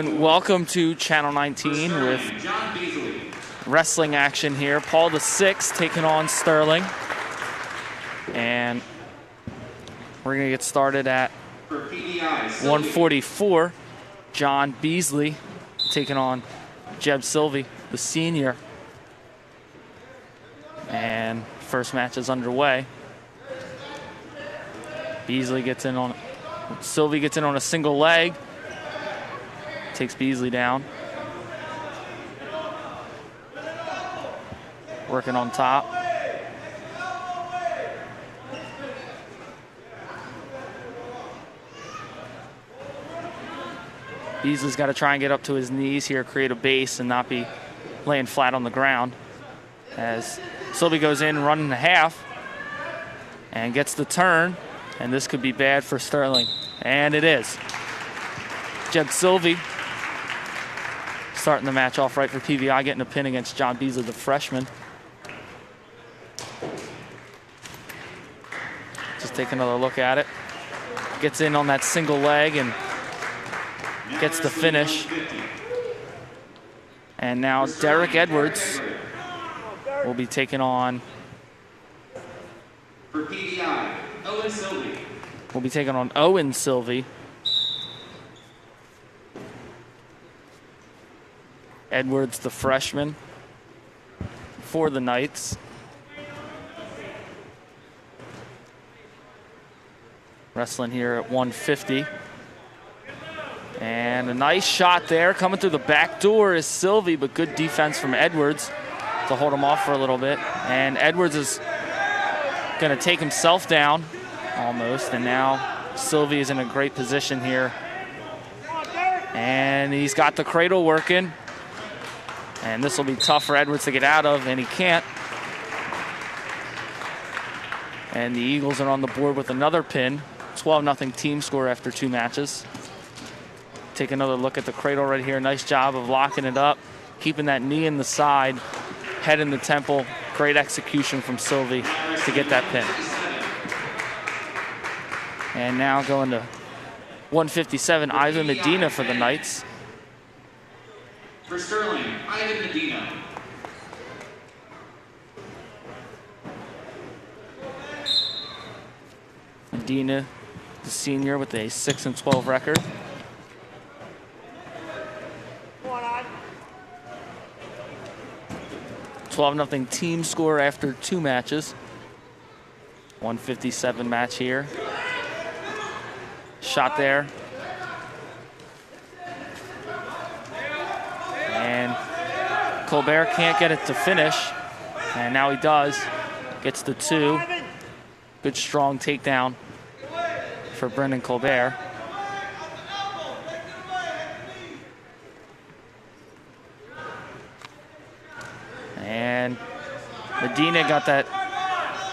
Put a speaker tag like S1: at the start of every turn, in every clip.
S1: And welcome to Channel 19 with wrestling action here. Paul VI taking on Sterling. And we're going to get started at 144. John Beasley taking on Jeb Sylvie, the senior. And first match is underway. Beasley gets in on, Sylvie gets in on a single leg. Takes Beasley down. Working on top. Beasley's got to try and get up to his knees here, create a base and not be laying flat on the ground. As Sylvie goes in, running a half and gets the turn. And this could be bad for Sterling. And it is. Jeb Sylvie starting the match off right for PVI, getting a pin against John Beasley, the freshman. Just take another look at it. Gets in on that single leg and gets the finish. And now Derek Edwards will be taking on
S2: for PVI, Owen Sylvie.
S1: We'll be taking on Owen Sylvie. Edwards, the freshman, for the Knights. Wrestling here at 150. And a nice shot there. Coming through the back door is Sylvie, but good defense from Edwards to hold him off for a little bit. And Edwards is going to take himself down almost. And now Sylvie is in a great position here. And he's got the cradle working. And this will be tough for Edwards to get out of, and he can't. And the Eagles are on the board with another pin. 12-0 team score after 2 matches. Take another look at the cradle right here. Nice job of locking it up, keeping that knee in the side, head in the temple. Great execution from Sylvie to get that pin. And now going to 157, Ivan Medina for the Knights.
S2: For Sterling, Ivan Medina.
S1: Medina, the senior, with a 6-12 record.
S3: on.
S1: 12-0 team score after 2 matches. 157 match here. Shot there. And Colbert can't get it to finish. And now he does. Gets the 2. Good strong takedown for Brendan Colbert. And Medina got that.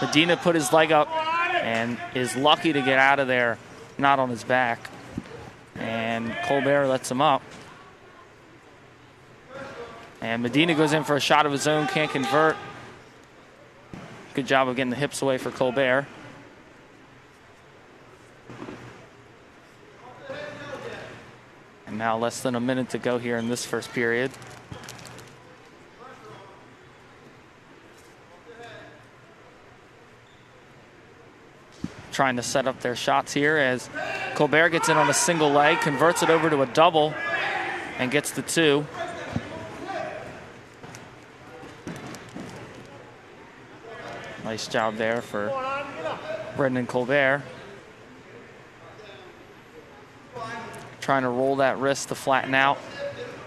S1: Medina put his leg up and is lucky to get out of there, not on his back. And Colbert lets him up. And Medina goes in for a shot of his own, can't convert. Good job of getting the hips away for Colbert. And now less than a minute to go here in this first period. Trying to set up their shots here as Colbert gets in on a single leg, converts it over to a double, and gets the 2. Nice job there for Brendan Colbert. Trying to roll that wrist to flatten out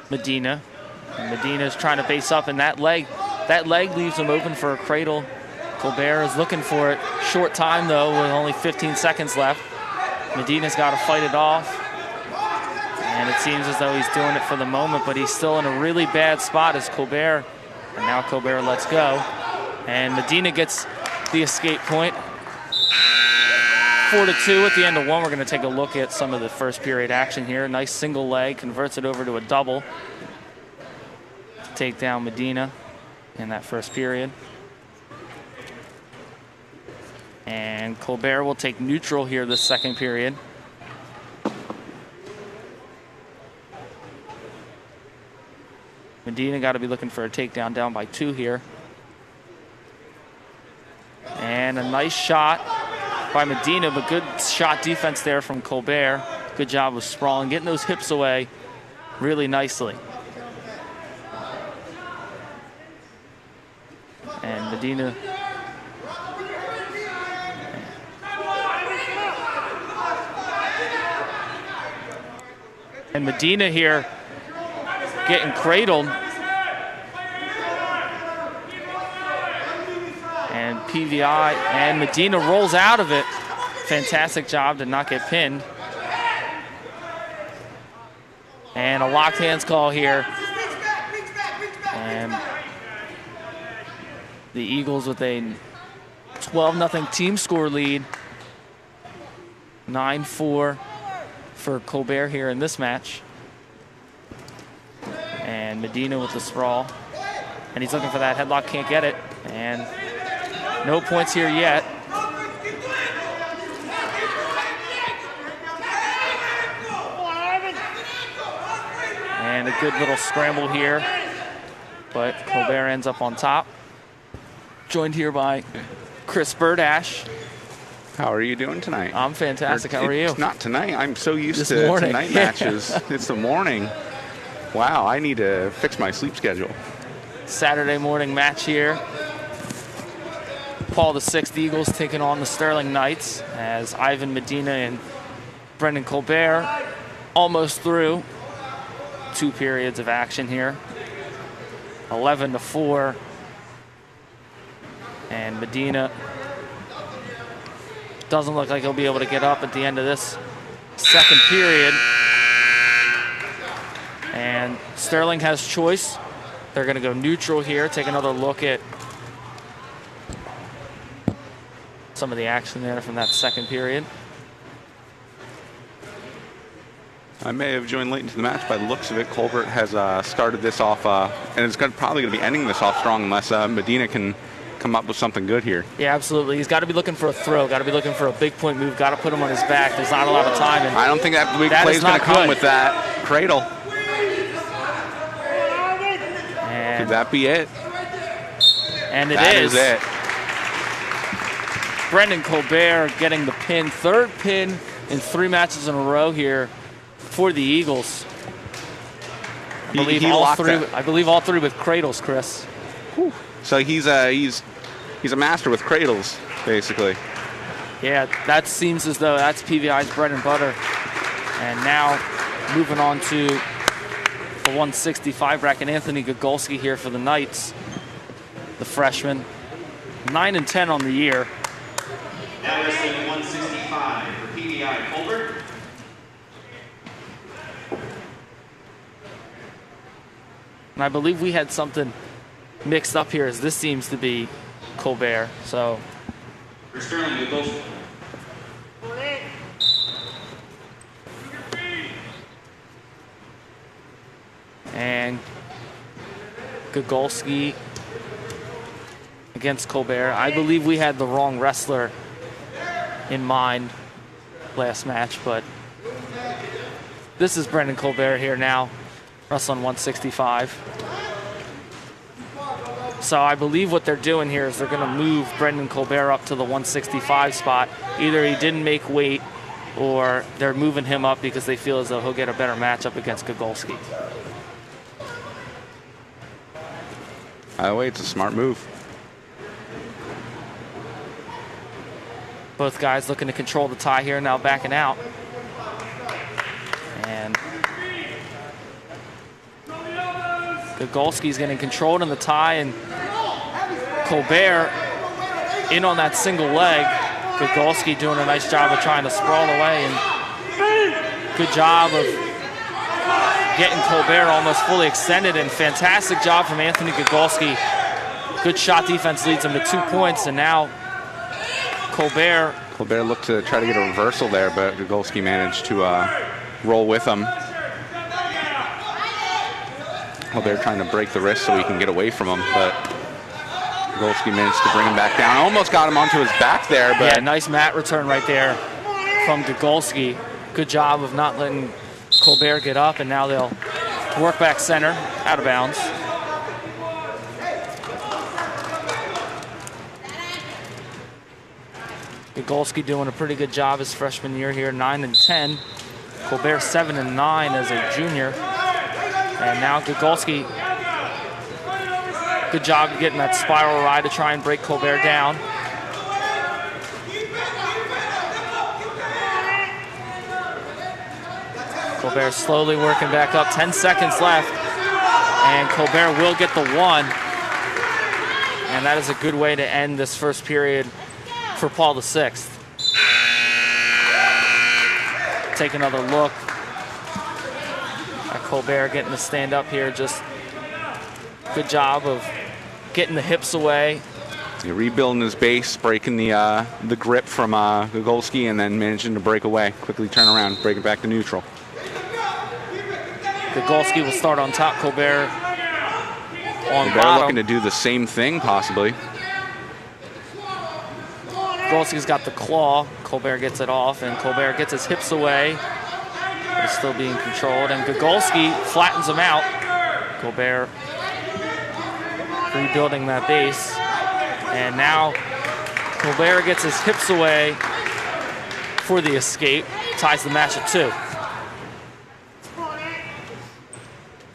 S1: Medina. And Medina's trying to base up, and that leg leaves him open for a cradle. Colbert is looking for it. Short time, though, with only 15 seconds left. Medina's got to fight it off. And it seems as though he's doing it for the moment, but he's still in a really bad spot as Colbert. And now Colbert lets go. And Medina gets the escape point. 4-2 at the end of 1. We're going to take a look at some of the first period action here. Nice single leg, converts it over to a double to take down Medina in that first period. And Colbert will take neutral here this second period. Medina got to be looking for a takedown, down by 2 here. And a nice shot by Medina, but good shot defense there from Colbert. Good job of sprawling, getting those hips away really nicely. And Medina. And Medina here getting cradled. And PVI and Medina rolls out of it. Fantastic job to not get pinned. And a locked hands call here. And the Eagles with a 12-0 team score lead. 9-4 for Colbert here in this match. And Medina with the sprawl. And he's looking for that headlock, can't get it. And no points here yet. And a good little scramble here. But Colbert ends up on top. Joined here by Chris Burdash.
S4: How are you doing tonight?
S1: I'm fantastic. How are you?
S4: It's not tonight. I'm so used
S1: This
S4: to
S1: morning.
S4: night matches. It's the morning. Wow, I need to fix my sleep schedule.
S1: Saturday morning match here. Paul VI Eagles taking on the Sterling Knights as Ivan Medina and Brendan Colbert almost through 2 periods of action here. 11-4. And Medina doesn't look like he'll be able to get up at the end of this second period. And Sterling has choice. They're going to go neutral here, take another look at some of the action there from that second period.
S4: I may have joined late into the match by the looks of it. Colbert has started this off, and it's probably going to be ending this off strong unless Medina can come up with something good here.
S1: Yeah, absolutely. He's got to be looking for a throw, got to be looking for a big point move, got to put him on his back. There's not a lot of time. And
S4: I don't think that big
S1: that
S4: play
S1: is
S4: is going
S1: not
S4: to come
S1: good.
S4: with that cradle.
S1: And,
S4: Could that be it?
S1: and it
S4: That
S1: is.
S4: is it.
S1: Brendan Colbert getting the pin, 3rd pin in 3 matches in a row here for the Eagles. I believe,
S4: He locked that.
S1: I believe all 3 with cradles, Chris.
S4: Whew. So he's a master with cradles, basically.
S1: Yeah, that seems as though that's PVI's bread and butter. And now moving on to the 165 bracket, Anthony Gogolski here for the Knights, the freshman. 9-10 on the year.
S2: Now wrestling 165 for PVI Colbert.
S1: And I believe we had something mixed up here, as this seems to be Colbert. So
S2: For Sterling, Gogolski.
S1: and Gogolski against Colbert. I believe we had the wrong wrestler in mind last match, but this is Brendan Colbert here now, wrestling 165. So I believe what they're doing here is they're going to move Brendan Colbert up to the 165 spot. Either he didn't make weight or they're moving him up because they feel as though he'll get a better matchup against Gogolski.
S4: By the way, it's a smart move.
S1: Both guys looking to control the tie here, now backing out. And Gogolski's getting controlled in the tie, and Colbert in on that single leg. Gogolski doing a nice job of trying to sprawl away, and good job of getting Colbert almost fully extended, and fantastic job from Anthony Gogolski. Good shot defense leads him to 2 points, and now Colbert
S4: looked to try to get a reversal there, but Gogolski managed to roll with him. Colbert trying to break the wrist so he can get away from him, but Gogolski managed to bring him back down. Almost got him onto his back there, but
S1: yeah, nice mat return right there from Gogolski. Good job of not letting Colbert get up, and now they'll work back center, out of bounds. Gogolski doing a pretty good job his freshman year here, 9 and 10. Colbert 7 and 9 as a junior. And now Gogolski, good job of getting that spiral ride to try and break Colbert down. Colbert slowly working back up, 10 seconds left. And Colbert will get the 1. And that is a good way to end this first period for Paul VI. Take another look at Colbert getting to stand up here. Just good job of getting the hips away.
S4: You're rebuilding his base, breaking the grip from Gogolski, and then managing to break away. Quickly turn around, break it back to neutral.
S1: Gogolski will start on top, Colbert on
S4: Colbert
S1: bottom.
S4: looking to do the same thing, possibly.
S1: Gogolski's got the claw. Colbert gets it off, and Colbert gets his hips away. But it's still being controlled, and Gogolski flattens him out. Colbert rebuilding that base. And now Colbert gets his hips away for the escape. Ties the match at 2.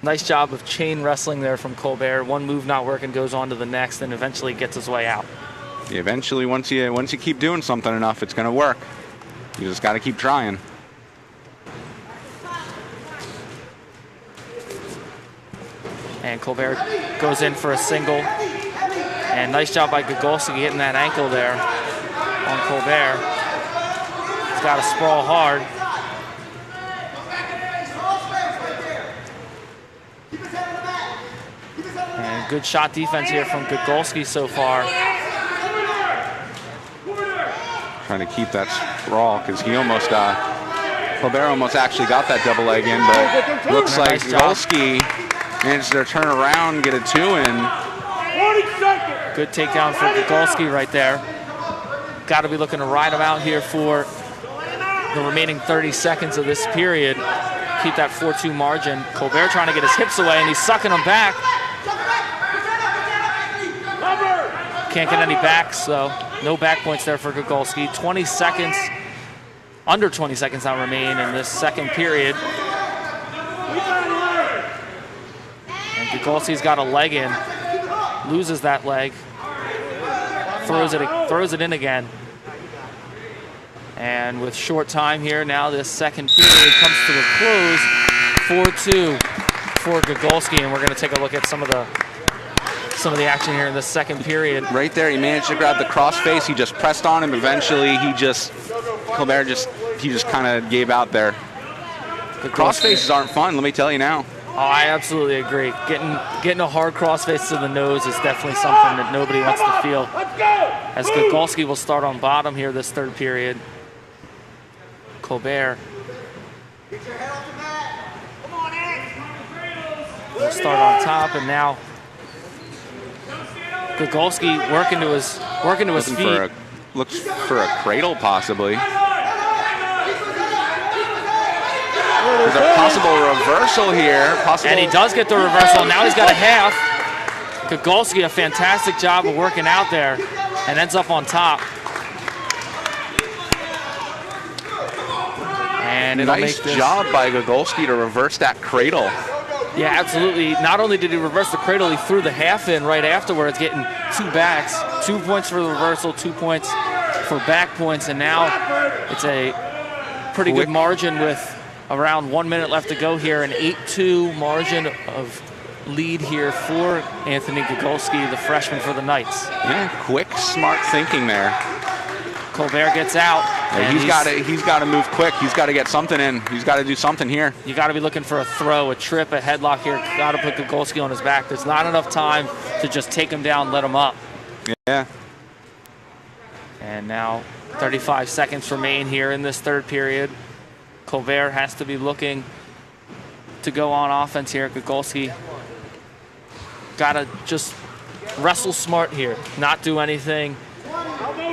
S1: Nice job of chain wrestling there from Colbert. One move not working, goes on to the next, and eventually gets his way out.
S4: Yeah, eventually, once you keep doing something enough, it's going to work. You just got to keep trying.
S1: And Colbert goes in for a single. And nice job by Gogolski getting that ankle there on Colbert. He's got to sprawl hard. And good shot defense here from Gogolski so far.
S4: Trying to keep that sprawl because he almost, Colbert almost actually got that double leg in, but looks like Gogolski managed to turn around, get a 2 in.
S1: Good takedown for Gogolski right there. Got to be looking to ride him out here for the remaining 30 seconds of this period. Keep that 4-2 margin. Colbert trying to get his hips away, and he's sucking them back. Can't get any back, so no back points there for Gogolski. 20 seconds, under 20 seconds now remain in this second period. And Gogolski's got a leg in, loses that leg, throws it in again. And with short time here, now this second period comes to a close, 4-2 for Gogolski, and we're going to take a look at some of the action here in the second period.
S4: Right there, he managed to grab the crossface. He just pressed on him. Eventually, Colbert just kind of gave out there. The crossfaces aren't fun, let me tell you now.
S1: Oh, I absolutely agree. Getting a hard crossface to the nose is definitely something that nobody wants to feel. As Gogolski will start on bottom here this third period. Colbert will start on top, and now Gogolski working to his feet.
S4: Looks for a cradle, possibly. There's a possible reversal here.
S1: And he does get the reversal. Now he's got a half. Gogolski, a fantastic job of working out there, and ends up on top. And it'll
S4: nice
S1: make this
S4: job by Gogolski to reverse that cradle.
S1: Yeah, absolutely. Not only did he reverse the cradle, he threw the half in right afterwards, getting 2 backs. 2 points for the reversal, 2 points for back points, and now it's a pretty good margin with around 1 minute left to go here. An 8-2 margin of lead here for Anthony Gogolski, the freshman for the Knights.
S4: Yeah, quick, smart thinking there.
S1: Colbert gets out.
S4: Yeah, he's got to move quick. He's got to get something in. He's got to do something here.
S1: You got to be looking for a throw, a trip, a headlock here. Got to put Gogolski on his back. There's not enough time to just take him down, let him up.
S4: Yeah.
S1: And now 35 seconds remain here in this third period. Colbert has to be looking to go on offense here. Gogolski got to just wrestle smart here, not do anything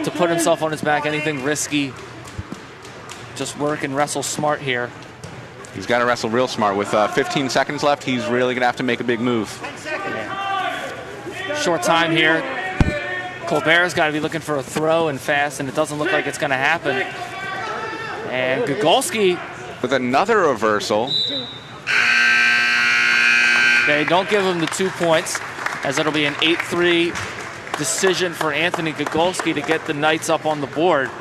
S1: to put himself on his back, anything risky. Just work and wrestle smart here.
S4: He's got to wrestle real smart. With 15 seconds left, he's really going to have to make a big move.
S1: Yeah. Short time here. Colbert's got to be looking for a throw and fast, and it doesn't look like it's going to happen. And Gogolski
S4: with another reversal.
S1: They don't give him the 2 points, as it'll be an 8-3 decision for Anthony Gogolski to get the Knights up on the board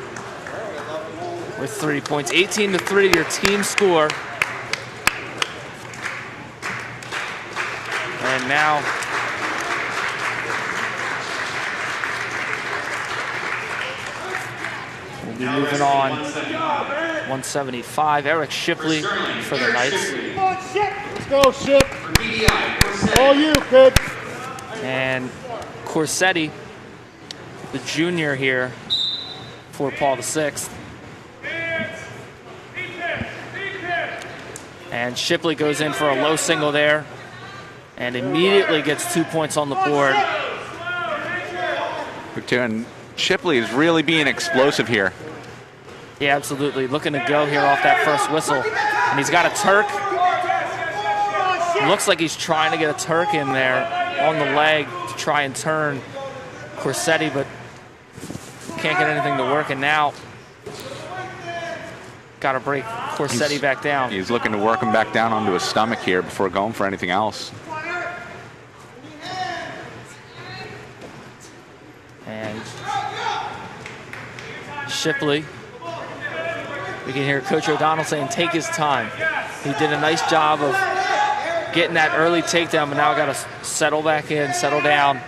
S1: with 3 points. 18-3, your team score. And now we'll be moving on. 175. Eric Shipley for the Knights.
S5: Let's go, Ship. All you, kid.
S1: And Corsetti, the junior here for Paul VI. And Shipley goes in for a low single there and immediately gets 2 points on the board.
S4: And Shipley is really being explosive here.
S1: Yeah, absolutely. Looking to go here off that first whistle. And he's got a Turk. Looks like he's trying to get a Turk in there on the leg to try and turn Corsetti, but can't get anything to work. And now got to break Corsetti back down.
S4: He's looking to work him back down onto his stomach here before going for anything else.
S1: And Shipley, we can hear Coach O'Donnell saying take his time. He did a nice job of getting that early takedown, but now got to settle back in, settle down,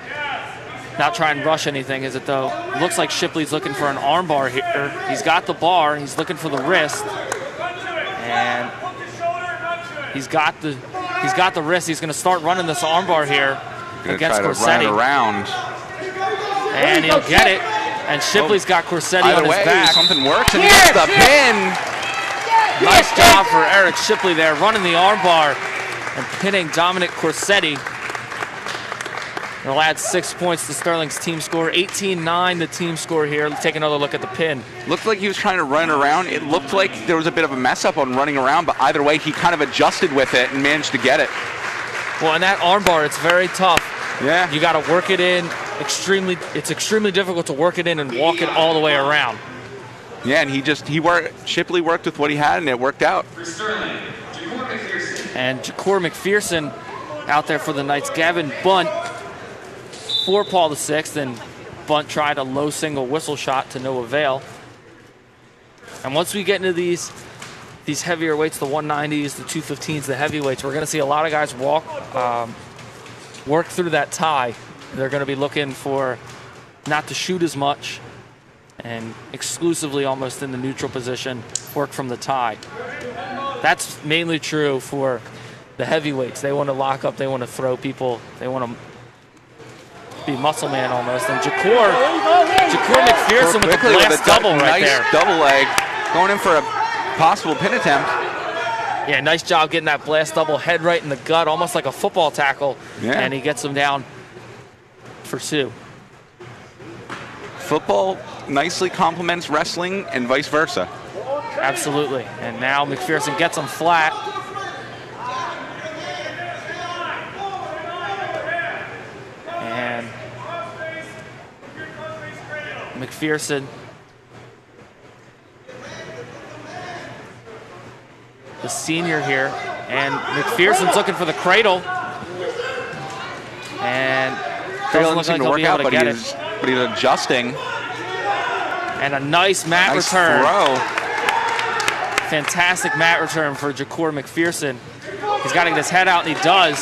S1: not try and rush anything, is it though? Looks like Shipley's looking for an arm bar here. He's got the bar, he's looking for the wrist, and he's got the wrist. He's going to start running this arm bar here against Corsetti.
S4: Around.
S1: And he'll get it. And Shipley's got Corsetti on his back.
S4: Something works, and he gets the pin.
S1: Nice job for Eric Shipley there, running the arm bar and pinning Dominic Corsetti. It'll add 6 points to Sterling's team score. 18-9 the team score here. Let's take another look at the pin.
S4: Looked like he was trying to run around. It looked like there was a bit of a mess up on running around, but either way, he kind of adjusted with it and managed to get it.
S1: Well, in that arm bar, it's very tough.
S4: Yeah.
S1: You got to work it in. It's extremely difficult to work it in and walk it all the way around.
S4: Yeah, and Shipley worked with what he had, and it worked out.
S2: And
S1: Ja'Cour McPherson out there for the Knights. Gavin Bunt for Paul VI, and Bunt tried a low single whistle shot to no avail. And once we get into these heavier weights, the 190s, the 215s, the heavyweights, we're going to see a lot of guys work through that tie. They're going to be looking for not to shoot as much and exclusively almost in the neutral position, work from the tie. That's mainly true for the heavyweights. They want to lock up, they want to throw people, they want to be muscle man almost. And Ja'Cour McPherson with the blast double right there.
S4: Nice double leg, going in for a possible pin attempt.
S1: Yeah, nice job getting that blast double, head right in the gut, almost like a football tackle.
S4: Yeah.
S1: And he gets him down for 2.
S4: Football nicely complements wrestling and vice versa.
S1: Absolutely. And now McPherson gets him flat. And McPherson, the senior here, and McPherson's looking for the cradle. And doesn't look like he'll be able to get it.
S4: But he's adjusting.
S1: And a nice mat return.
S4: Throw.
S1: Fantastic mat return for Ja'Cour McPherson. He's got to get his head out, and he does.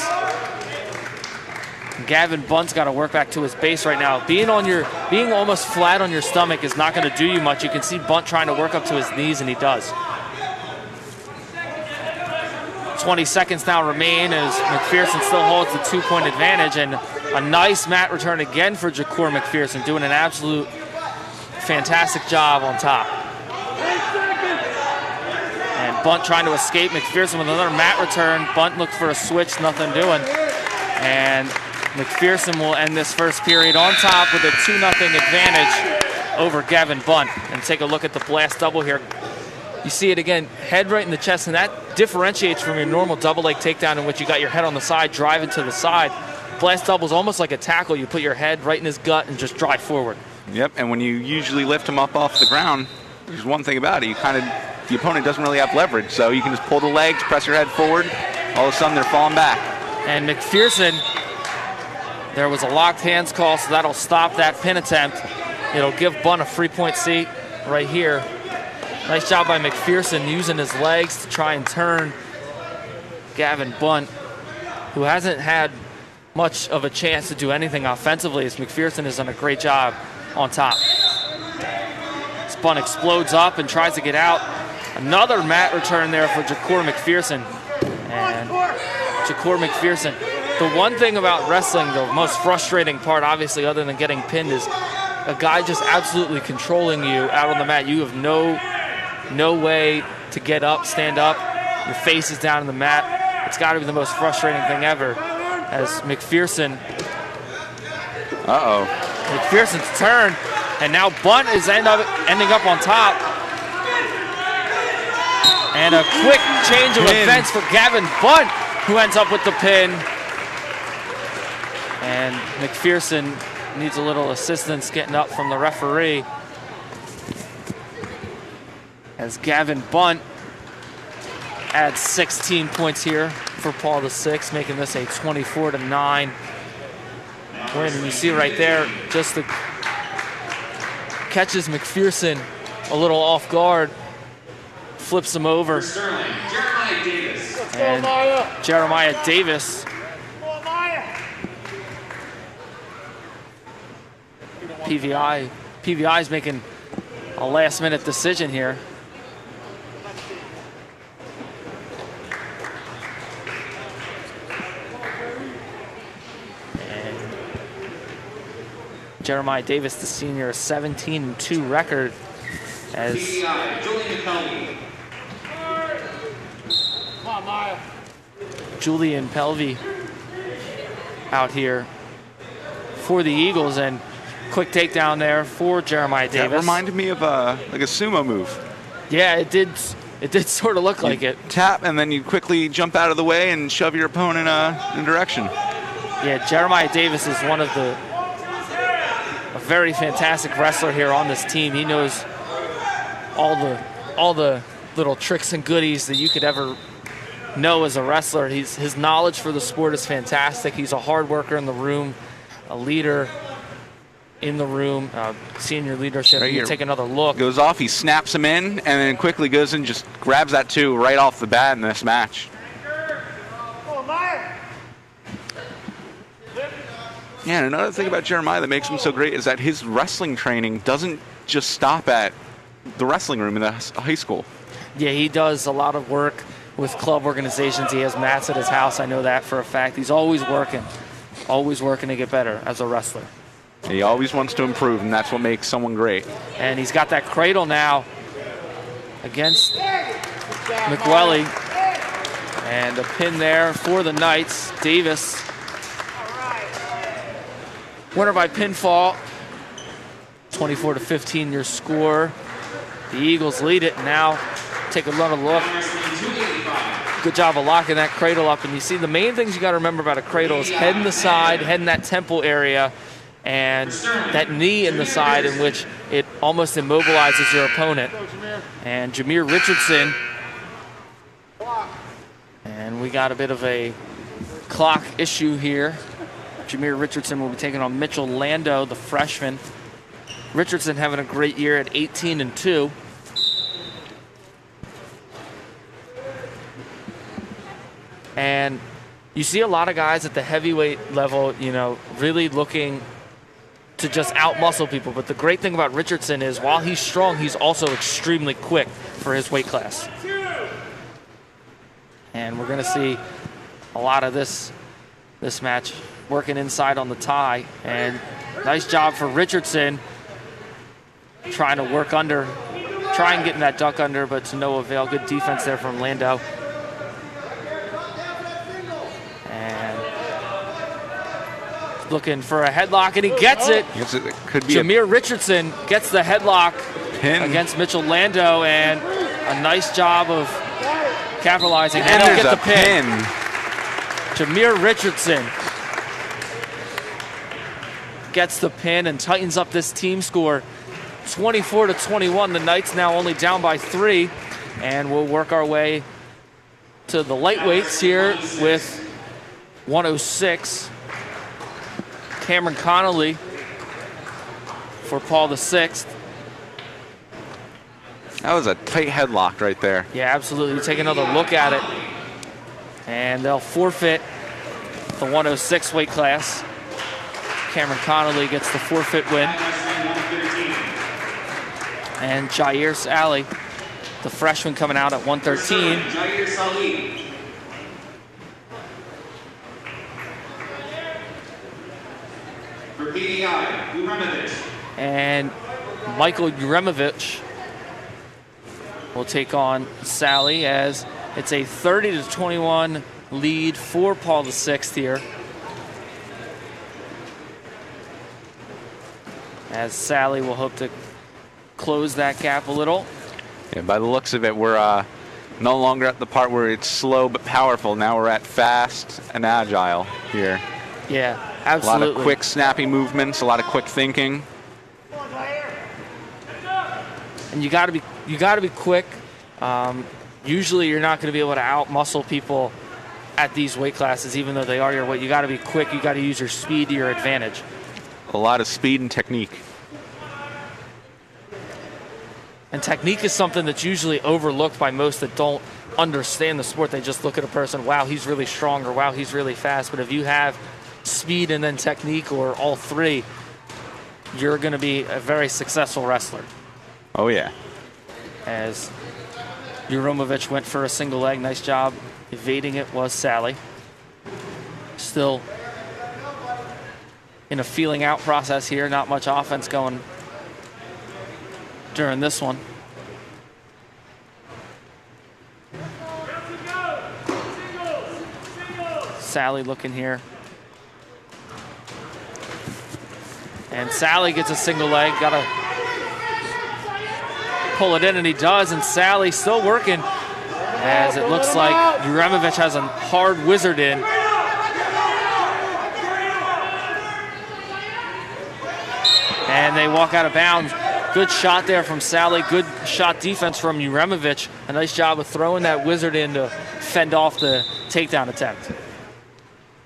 S1: Gavin Bunt's got to work back to his base right now. Being almost flat on your stomach is not going to do you much. You can see Bunt trying to work up to his knees, and he does. 20 seconds now remain as McPherson still holds the 2-point advantage, and a nice mat return again for Ja'Cour McPherson, doing an absolute fantastic job on top. And Bunt trying to escape. McPherson with another mat return. Bunt looked for a switch, nothing doing. And McPherson will end this first period on top with a 2-0 advantage over Gavin Bunt. And take a look at the blast double here. You see it again, head right in the chest, and that differentiates from your normal double leg takedown in which you got your head on the side, driving to the side. blast double is almost like a tackle. You put your head right in his gut and just drive forward.
S4: Yep, and when you usually lift him up off the ground, there's one thing about it. The opponent doesn't really have leverage, so you can just pull the legs, press your head forward. All of a sudden, they're falling back.
S1: And McPherson, there was a locked hands call, so that'll stop that pin attempt. It'll give Bunt a free point seat right here. Nice job by McPherson using his legs to try and turn Gavin Bunt, who hasn't had much of a chance to do anything offensively, as McPherson has done a great job on top. Bunt explodes up and tries to get out. Another mat return there for Jakor McPherson. And Jakor McPherson. The one thing about wrestling, the most frustrating part, obviously, other than getting pinned, is a guy just absolutely controlling you out on the mat. You have no way to get up, stand up. Your face is down on the mat. It's got to be the most frustrating thing ever. As McPherson. McPherson's turn, and now Bunt is ending up on top. And a quick change of events for Gavin Bunt, who ends up with the pin. And McPherson needs a little assistance getting up from the referee, as Gavin Bunt adds 16 points here for Paul VI, making this a 24-9 win. And you see right there, just the catches McPherson a little off guard, flips him over.
S2: Jeremiah Davis.
S1: And Jeremiah Davis. PVI is making a last-minute decision here. And Jeremiah Davis, the senior, a 17-2 record as Julian Pelvey out here for the Eagles, and quick takedown there for Jeremiah Davis.
S4: That reminded me of like a sumo move.
S1: Yeah, it did sort of look like it.
S4: Tap, and then you quickly jump out of the way and shove your opponent in a direction.
S1: Yeah, Jeremiah Davis is a very fantastic wrestler here on this team. He knows all the little tricks and goodies that you could ever know as a wrestler. His knowledge for the sport is fantastic. He's a hard worker in the room, a leader in the room, senior leadership.
S4: Right here.
S1: You take another look.
S4: Goes off, he snaps him in, and then quickly goes and just grabs that two right off the bat in this match. Yeah, and another thing about Jeremiah that makes him so great is that his wrestling training doesn't just stop at the wrestling room in the high school.
S1: Yeah, he does a lot of work with club organizations. He has mats at his house. I know that for a fact. He's always working to get better as a wrestler.
S4: He always wants to improve, and that's what makes someone great.
S1: And he's got that cradle now against McWelly. And a pin there for the Knights. Davis. Winner by pinfall. 24-15 your score. The Eagles lead it. Now take another look. Good job of locking that cradle up. And you see the main things you got to remember about a cradle is head in the side, head in that temple area, and that knee in the side in which it almost immobilizes your opponent. And Jameer Richardson. And we got a bit of a clock issue here. Jameer Richardson will be taking on Mitchell Lando, the freshman. Richardson having a great year at 18-2. And you see a lot of guys at the heavyweight level, really looking to just out-muscle people. But the great thing about Richardson is while he's strong, he's also extremely quick for his weight class. And we're going to see a lot of this match working inside on the tie. And nice job for Richardson trying to work under, getting that duck under, but to no avail. Good defense there from Lando. And looking for a headlock, and he gets it.
S4: It could be
S1: Jameer Richardson gets the headlock
S4: pin
S1: against Mitchell Lando, and a nice job of capitalizing.
S4: And
S1: he'll
S4: there's
S1: get
S4: a
S1: the pin.
S4: pin.
S1: Jameer Richardson gets the pin and tightens up this team score. 24-21. The Knights now only down by 3. And we'll work our way to the lightweights here with 106. Cameron Connolly for Paul VI.
S4: That was a tight headlock right there.
S1: Yeah, absolutely. Take another look at it. And they'll forfeit the 106 weight class. Cameron Connolly gets the forfeit win. And Jair Sally, the freshman, coming out at 113.
S2: Jair Sally. For PDI, Uremovich.
S1: And Michael Uremovich will take on Sally as it's a 30-21 lead for Paul VI here. As Sally will hope to close that gap a little.
S4: Yeah, by the looks of it, we're no longer at the part where it's slow but powerful. Now we're at fast and agile here.
S1: Yeah, absolutely.
S4: A lot of quick, snappy movements, a lot of quick thinking.
S1: And you got to be quick. Usually, you're not going to be able to out-muscle people at these weight classes, even though they are your weight. You got to be quick. You got to use your speed to your advantage.
S4: A lot of speed and technique.
S1: And technique is something that's usually overlooked by most that don't understand the sport. They just look at a person, wow, he's really strong, or wow, he's really fast. But if you have speed and then technique, or all three, you're going to be a very successful wrestler.
S4: Oh, yeah.
S1: As Uremovich went for a single leg. Nice job evading it was Sally. Still in a feeling out process here. Not much offense going during this one. Sally looking here. And Sally gets a single leg. Got to pull it in, and he does. And Sally still working as it looks like Uremovich has a hard wizard in. And they walk out of bounds. Good shot there from Sally. Good shot defense from Uremovich. A nice job of throwing that wizard in to fend off the takedown attempt.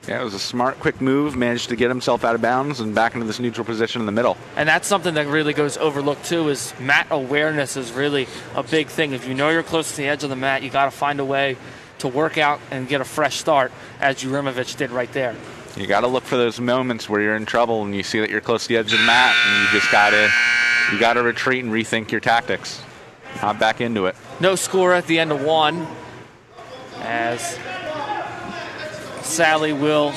S4: Yeah, it was a smart, quick move. Managed to get himself out of bounds and back into this neutral position in the middle.
S1: And that's something that really goes overlooked too, is mat awareness is really a big thing. If you know you're close to the edge of the mat, you got to find a way to work out and get a fresh start, as Uremovich did right there.
S4: You got to look for those moments where you're in trouble and you see that you're close to the edge of the mat, and you just got to retreat and rethink your tactics. Hop back into it.
S1: No score at the end of one, as Sally will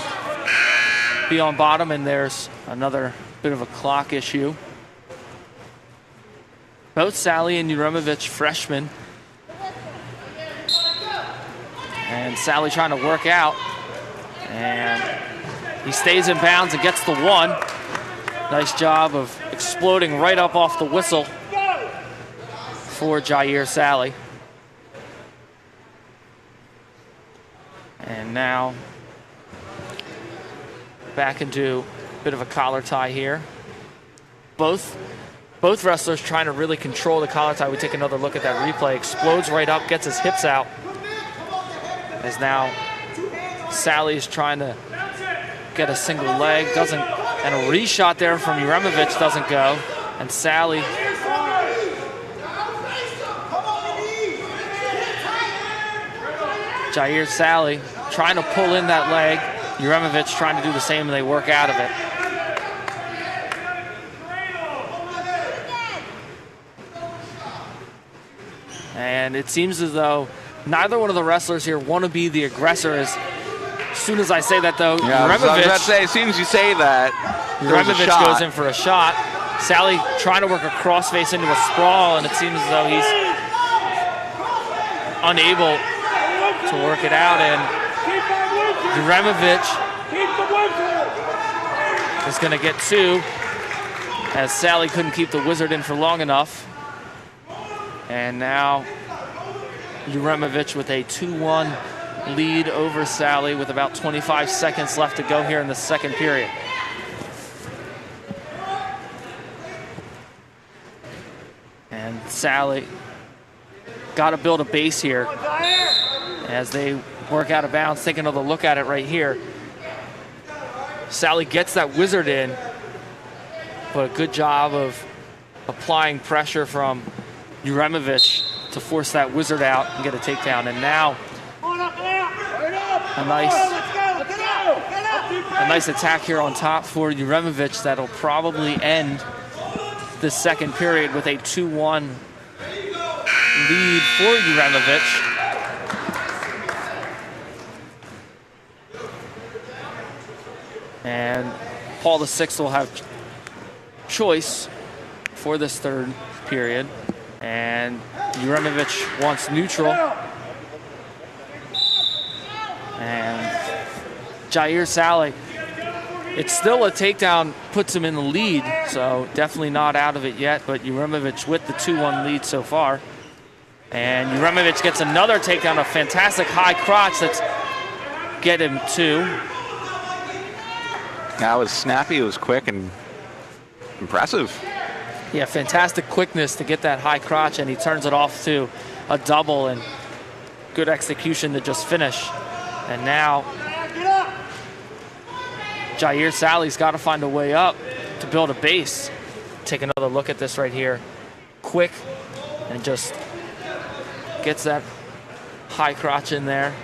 S1: be on bottom, and there's another bit of a clock issue. Both Sally and Uremovich freshmen. And Sally trying to work out. And he stays in bounds and gets the one. Nice job of exploding right up off the whistle for Jair Sally. And now back into a bit of a collar tie here. Both wrestlers trying to really control the collar tie. We take another look at that replay. Explodes right up, gets his hips out. As now Sally's trying to get a single leg, doesn't, and a reshot there from Uremovich doesn't go. And Sally Jair Sally trying to pull in that leg. Uremovich trying to do the same, and they work out of it. And it seems as though neither one of the wrestlers here want to be the aggressor. As soon as I say that, though,
S4: yeah, I was about to say, as soon as you say that,
S1: Uremovich goes in for a shot. Sally trying to work a crossface into a sprawl, and it seems as though he's unable to work it out. And Uremovich is going to get two, as Sally couldn't keep the wizard in for long enough. And now Uremovich with a 2-1 lead over Sally with about 25 seconds left to go here in the second period. Sally got to build a base here as they work out of bounds. Take another look at it right here. Sally gets that wizard in, but a good job of applying pressure from Uremovic to force that wizard out and get a takedown. And now a nice attack here on top for Uremovic that'll probably end the second period with a 2-1 lead for Uremovic. And Paul VI will have choice for this third period. And Uremovic wants neutral. And Jair Sally, it's still a takedown, puts him in the lead, so definitely not out of it yet, but Uremovic with the 2-1 lead so far. And Uremovic gets another takedown, a fantastic high crotch that's get him 2.
S4: That was snappy, it was quick and impressive.
S1: Yeah, fantastic quickness to get that high crotch, and he turns it off to a double, and good execution to just finish. And now Jair Sally's got to find a way up to build a base. Take another look at this right here. Quick, and just gets that high crotch in there.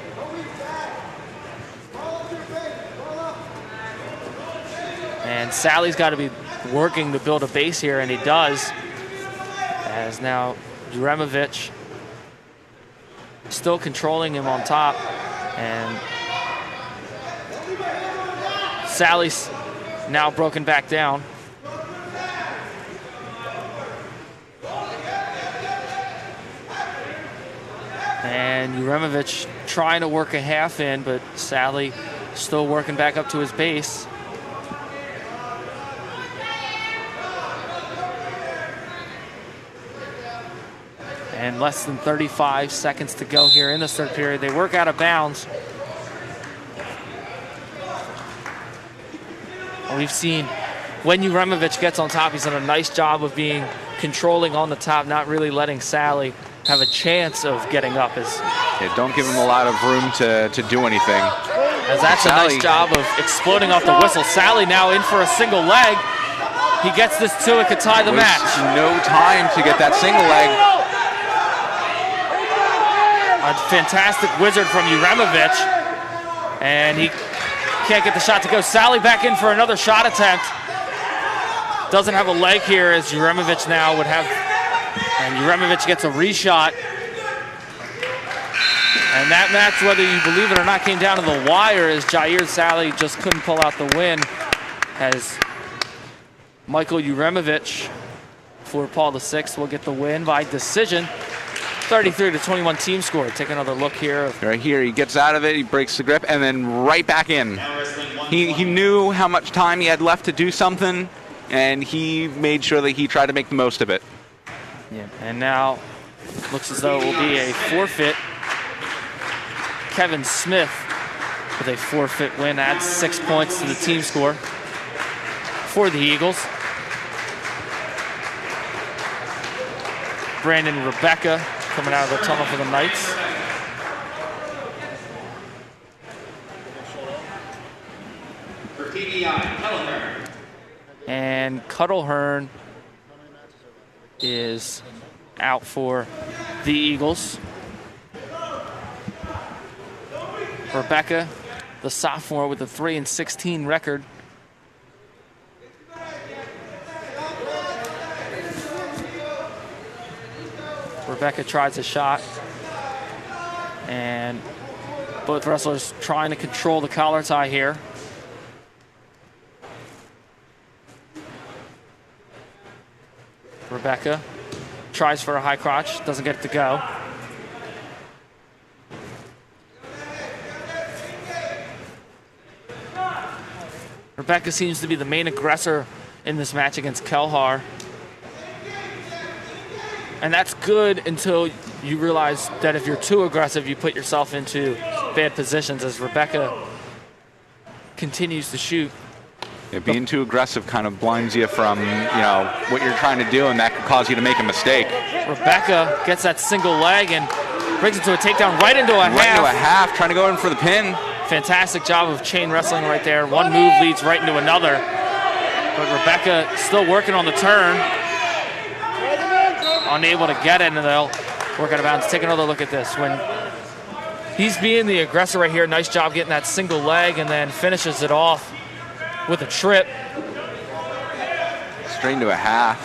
S1: And Sally's got to be working to build a base here, and he does. As now Uremovic still controlling him on top. And Sally's now broken back down. And Uremovic trying to work a half in, but Sally still working back up to his base. And less than 35 seconds to go here in the third period. They work out of bounds. We've seen when Uremovic gets on top, he's done a nice job of being controlling on the top, not really letting Sally have a chance of getting up.
S4: Yeah, don't give him a lot of room to do anything.
S1: As that's Sally, a nice job of exploding off the whistle. Sally now in for a single leg. He gets this 2, it could tie the match.
S4: No time to get that single leg.
S1: A fantastic wizard from Uremovic, and he can't get the shot to go. Sally back in for another shot attempt. Doesn't have a leg here, as Uremovic now would have, and Uremovic gets a reshot. And that match, whether you believe it or not, came down to the wire, as Jair Sally just couldn't pull out the win, as Michael Uremovic for Paul VI will get the win by decision. 33-21 team score. Take another look here.
S4: Right here, he gets out of it, he breaks the grip, and then right back in. He knew how much time he had left to do something, and he made sure that he tried to make the most of it.
S1: Yeah, and now looks as though it will be a forfeit. Kevin Smith with a forfeit win adds 6 points to the team score for the Eagles. Brandon Rebecca coming out of the tunnel for the Knights.
S2: For PBI, Cuddlehern.
S1: And Cuddlehern is out for the Eagles. Rebecca, the sophomore with a 3-16 record. Rebecca tries a shot, and both wrestlers trying to control the collar tie here. Rebecca tries for a high crotch, doesn't get it to go. Rebecca seems to be the main aggressor in this match against Kelhar. And that's good until you realize that if you're too aggressive, you put yourself into bad positions, as Rebecca continues to shoot.
S4: Yeah, being too aggressive kind of blinds you from, what you're trying to do, and that could cause you to make a mistake.
S1: Rebecca gets that single leg and brings it to a takedown right into a half.
S4: Right into a half, trying to go in for the pin.
S1: Fantastic job of chain wrestling right there. One move leads right into another. But Rebecca still working on the turn. Unable to get it, and they'll work out of bounds. Take another look at this. When he's being the aggressor right here, nice job getting that single leg, and then finishes it off with a trip.
S4: Straight into a half.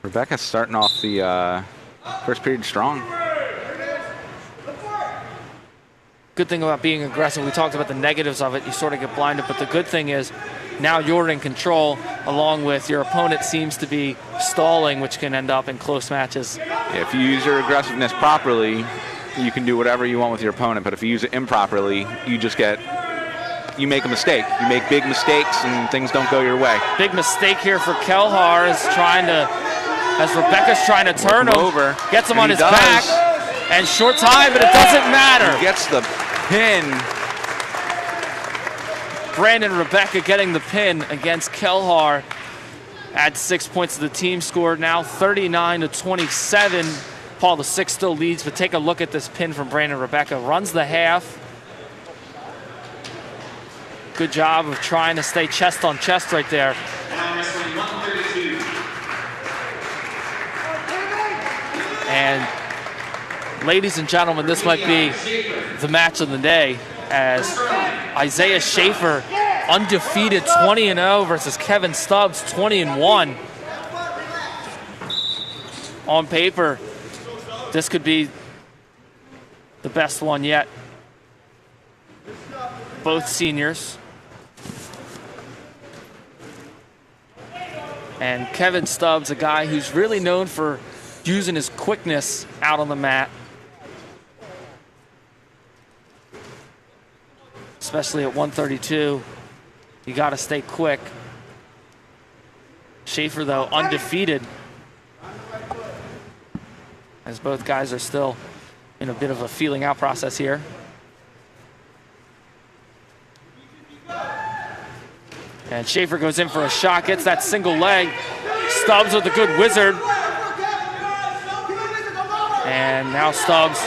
S4: Rebecca's starting off the first period strong.
S1: Good thing about being aggressive, we talked about the negatives of it, you sort of get blinded, but the good thing is now you're in control, along with your opponent seems to be stalling, which can end up in close matches.
S4: Yeah, if you use your aggressiveness properly, you can do whatever you want with your opponent, but if you use it improperly, you make a mistake. You make big mistakes and things don't go your way.
S1: Big mistake here for Kelhar as Rebecca's trying to turn him over, gets him on his back, and short time, but it doesn't matter.
S4: He gets the pin.
S1: Brandon Rebecca getting the pin against Kelhar. Adds 6 points to the team score. Now 39-27. Paul VI still leads, but take a look at this pin from Brandon Rebecca. Runs the half. Good job of trying to stay chest on chest right there. And ladies and gentlemen, this might be the match of the day, as Isaiah Schaefer, undefeated 20-0 versus Kevin Stubbs 20-1. On paper, this could be the best one yet. Both seniors. And Kevin Stubbs, a guy who's really known for using his quickness out on the mat, especially at 132. You got to stay quick. Schaefer, though, undefeated, as both guys are still in a bit of a feeling out process here. And Schaefer goes in for a shot, gets that single leg. Stubbs with a good wizard. And now Stubbs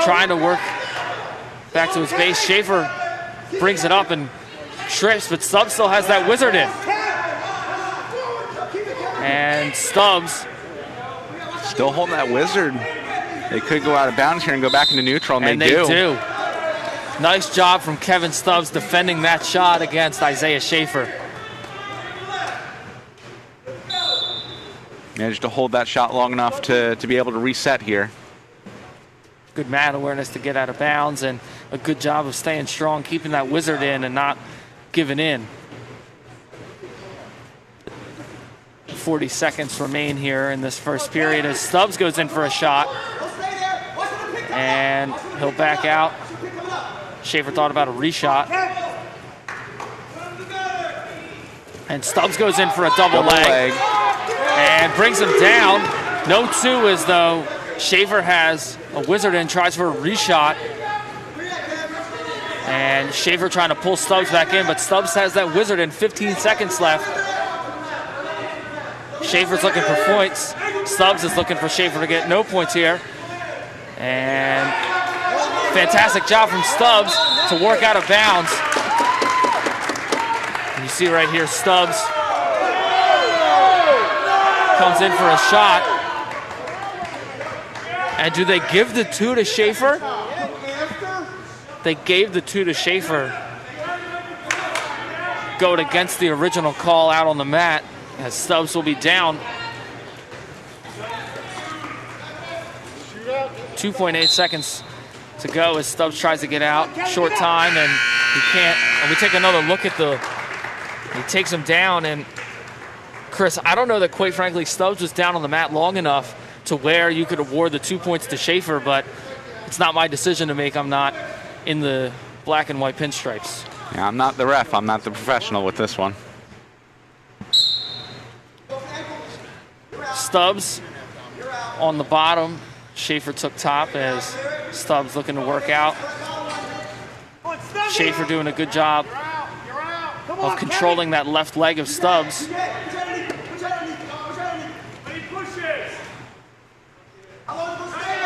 S1: trying to work back to his base. Schaefer brings it up and trips, but Stubbs still has that wizard in. And Stubbs
S4: still holding that wizard. They could go out of bounds here and go back into neutral, and they do.
S1: Nice job from Kevin Stubbs defending that shot against Isaiah Schaefer.
S4: Managed to hold that shot long enough to be able to reset here.
S1: Good mat awareness to get out of bounds, and a good job of staying strong, keeping that wizard in and not giving in. 40 seconds remain here in this first period as Stubbs goes in for a shot. And he'll back out. Schaefer thought about a reshot. And Stubbs goes in for a double leg. And brings him down. No two, as though Schaefer has a wizard and tries for a reshot. And Schaefer trying to pull Stubbs back in, but Stubbs has that wizard in. 15 seconds left. Schaefer's looking for points. Stubbs is looking for Schaefer to get no points here. And fantastic job from Stubbs to work out of bounds. And you see right here, Stubbs comes in for a shot. And do they give the two to Schaefer? They gave the two to Schaefer. Going against the original call out on the mat, as Stubbs will be down. 2.8 seconds to go as Stubbs tries to get out. Short time, and he can't. And we take another look at he takes him down. And Chris, I don't know that, quite frankly, Stubbs was down on the mat long enough to where you could award the 2 points to Schaefer, but it's not my decision to make. I'm not in the black and white pinstripes.
S4: Yeah, I'm not the ref. I'm not the professional with this one.
S1: Stubbs on the bottom. Schaefer took top as Stubbs looking to work out. Schaefer doing a good job of controlling that left leg of Stubbs.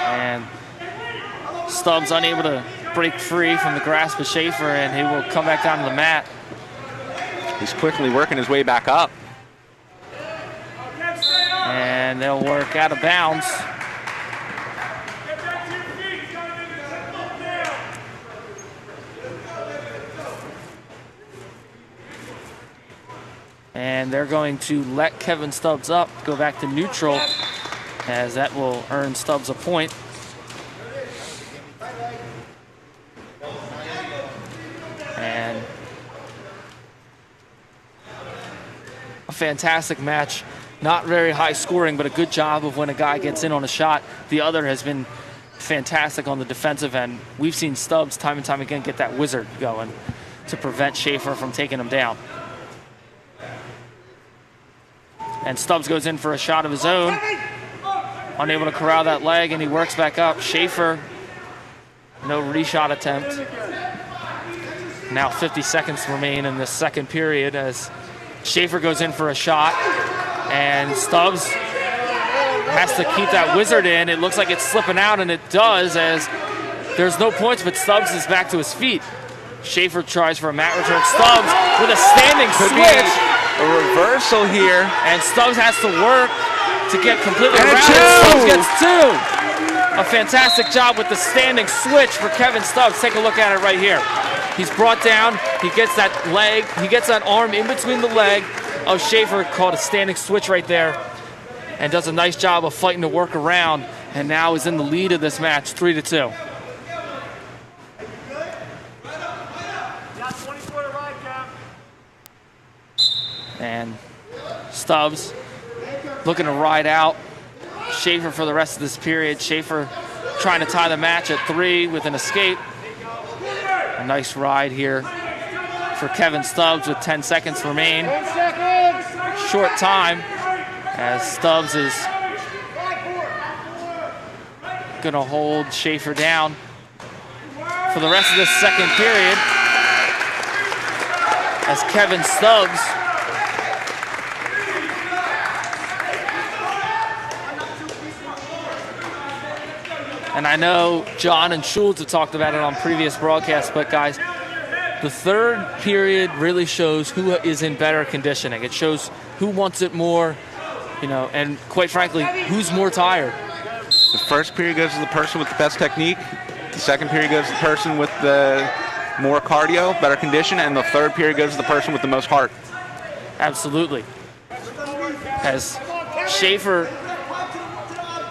S1: And Stubbs unable to break free from the grasp of Schaefer, and he will come back down to the mat.
S4: He's quickly working his way back up.
S1: And they'll work out of bounds. And they're going to let Kevin Stubbs up, go back to neutral, as that will earn Stubbs a point. And a fantastic match. Not very high scoring, but a good job of when a guy gets in on a shot. The other has been fantastic on the defensive end. We've seen Stubbs time and time again get that wizard going to prevent Schaefer from taking him down. And Stubbs goes in for a shot of his own. Unable to corral that leg, and he works back up. Schaefer, no reshot attempt. Now 50 seconds remain in this second period as Schaefer goes in for a shot. And Stubbs has to keep that wizard in. It looks like it's slipping out, and it does, as there's no points, but Stubbs is back to his feet. Schaefer tries for a mat return. Stubbs with a standing switch.
S4: A reversal here.
S1: And Stubbs has to work to get completely
S4: And
S1: around.
S4: two.
S1: Stubbs gets two. A fantastic job with the standing switch for Kevin Stubbs. Take a look at it right here. He's brought down. He gets that leg. He gets that arm in between the leg of Schaefer, called a standing switch right there, and does a nice job of fighting to work around, and now is in the lead of this match, 3-2. And Stubbs looking to ride out Schaefer for the rest of this period. Schaefer trying to tie the match at 3 with an escape. A nice ride here for Kevin Stubbs with 10 seconds remain.
S5: 10 seconds.
S1: Short time as Stubbs is going to hold Schaefer down for the rest of this second period as Kevin Stubbs and I know John and Schultz have talked about it on previous broadcasts, but guys, the third period really shows who is in better conditioning. It shows who wants it more, you know, and quite frankly, who's more tired.
S4: The first period goes to the person with the best technique. The second period goes to the person with the more cardio, better condition, and the third period goes to the person with the most heart.
S1: Absolutely. As Schaefer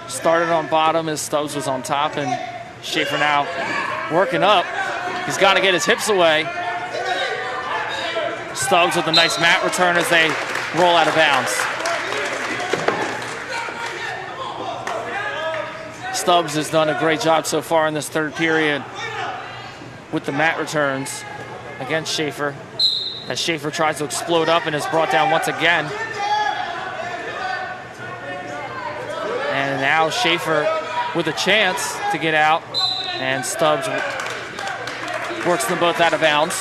S1: started on bottom as Stubbs was on top, and Schaefer now working up. He's got to get his hips away. Stubbs with a nice mat return as they roll out of bounds. Stubbs has done a great job so far in this third period with the mat returns against Schaefer, as Schaefer tries to explode up and is brought down once again. And now Schaefer with a chance to get out, and Stubbs works them both out of bounds.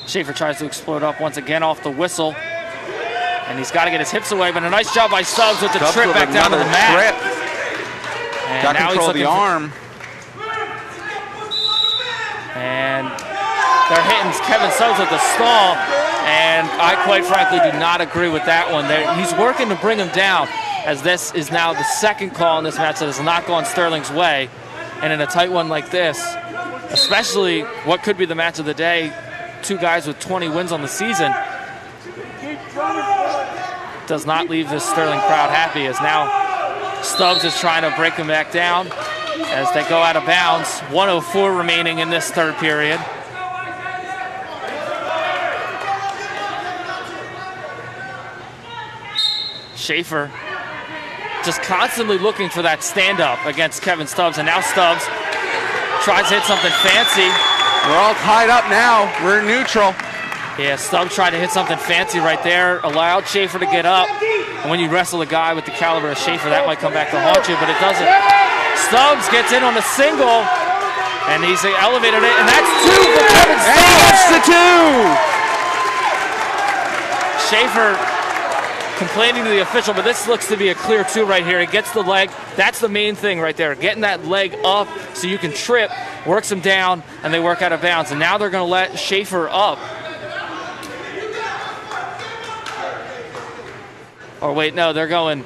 S1: Schaefer tries to explode up once again off the whistle, and he's got to get his hips away, but a nice job by Stubbs with the
S4: Stubbs
S1: trip
S4: with
S1: back down to the mat. And
S4: got
S1: now
S4: control
S1: he's
S4: of the
S1: looking
S4: arm.
S1: And they're hitting Kevin Stubbs with the stall, and I quite frankly do not agree with that one. He's working to bring him down, as this is now the second call in this match that has not gone Sterling's way. And in a tight one like this, especially what could be the match of the day, two guys with 20 wins on the season, does not leave this Sterling crowd happy, as now Stubbs is trying to break him back down as they go out of bounds. 1:04 remaining in this third period. Schaefer just constantly looking for that stand-up against Kevin Stubbs, and now Stubbs tries to hit something fancy.
S4: We're all tied up now. We're neutral.
S1: Yeah, Stubbs tried to hit something fancy right there, allowed Schaefer to get up. And when you wrestle a guy with the caliber of Schaefer, that might come back to haunt you, but it doesn't. Stubbs gets in on a single, and he's elevated it, and that's 2 for Kevin Stubbs.
S4: And that's the 2!
S1: Schaefer complaining to the official, but this looks to be a clear 2 right here. He gets the leg. That's the main thing right there, getting that leg up so you can trip, works him down, and they work out of bounds. And now they're going to let Schaefer up. Or wait, no, they're going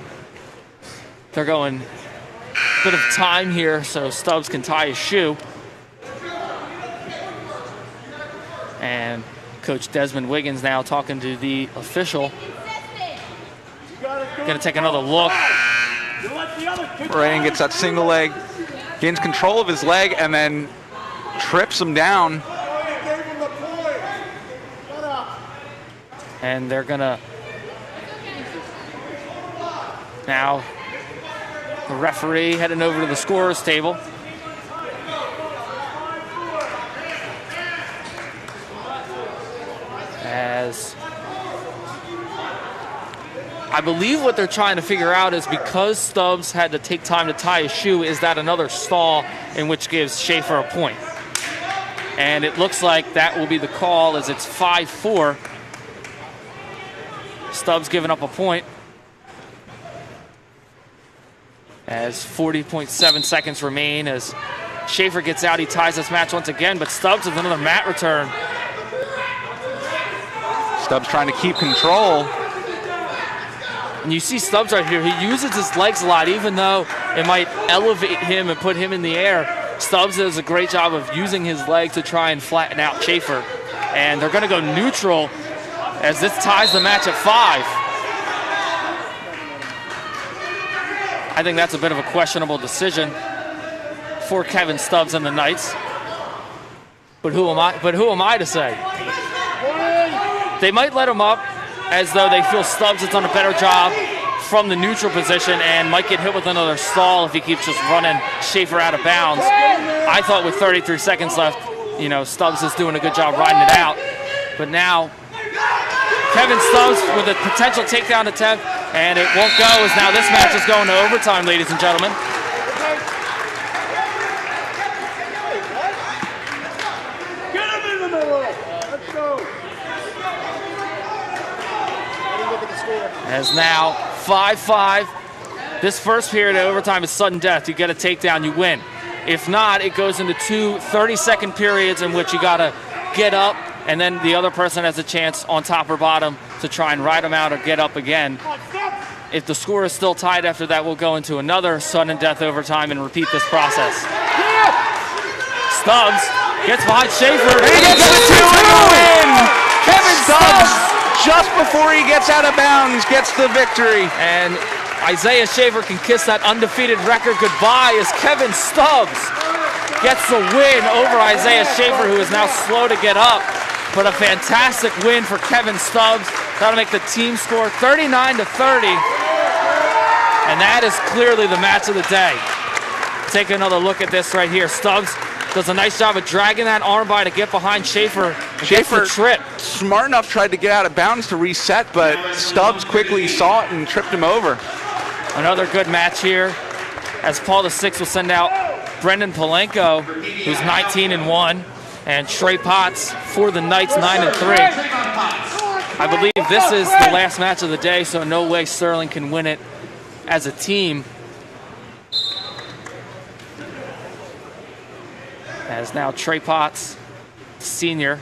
S1: bit of time here so Stubbs can tie his shoe. And Coach Desmond Wiggins now talking to the official. Going to take another look.
S4: Ryan gets that single leg, gains control of his leg, and then trips him down.
S1: And they're going to now the referee heading over to the scorer's table. As I believe what they're trying to figure out is because Stubbs had to take time to tie his shoe, is that another stall in which gives Schaefer a point? And it looks like that will be the call as it's 5-4. Stubbs giving up a point. As 40.7 seconds remain as Schaefer gets out, he ties this match once again, but Stubbs with another mat return.
S4: Stubbs trying to keep control.
S1: And you see Stubbs right here, he uses his legs a lot, even though it might elevate him and put him in the air. Stubbs does a great job of using his leg to try and flatten out Schaefer. And they're gonna go neutral as this ties the match at 5. I think that's a bit of a questionable decision for Kevin Stubbs and the Knights. But who am I to say? They might let him up as though they feel Stubbs has done a better job from the neutral position and might get hit with another stall if he keeps just running Schaefer out of bounds. I thought with 33 seconds left, you know, Stubbs is doing a good job riding it out. But now, Kevin Stubbs with a potential takedown attempt, and it won't go as now this match is going to overtime, ladies and gentlemen.
S5: Get him in the middle. Let's go.
S1: As now 5-5. This first period of overtime is sudden death. You get a takedown, you win. If not, it goes into 2 30-second periods in which you got to get up, and then the other person has a chance on top or bottom to try and ride them out or get up again. If the score is still tied after that, we'll go into another sudden death overtime and repeat this process. Stubbs gets behind Schaefer.
S4: And he gets the 2-win! Kevin Stubbs, just before he gets out of bounds, gets the victory.
S1: And Isaiah Schaefer can kiss that undefeated record goodbye as Kevin Stubbs gets the win over Isaiah Schaefer, who is now slow to get up. But a fantastic win for Kevin Stubbs. That'll make the team score 39-30. And that is clearly the match of the day. Take another look at this right here. Stubbs does a nice job of dragging that armbar to get behind Schaefer.
S4: Schaefer,
S1: trip.
S4: Smart enough, tried to get out of bounds to reset, but Stubbs quickly saw it and tripped him over.
S1: Another good match here as Paul VI will send out Brendan Polenko, who's 19-1, and Trey Potts for the Knights, 9-3. I believe this is the last match of the day, so no way Sterling can win it as a team. As now Trey Potts, senior.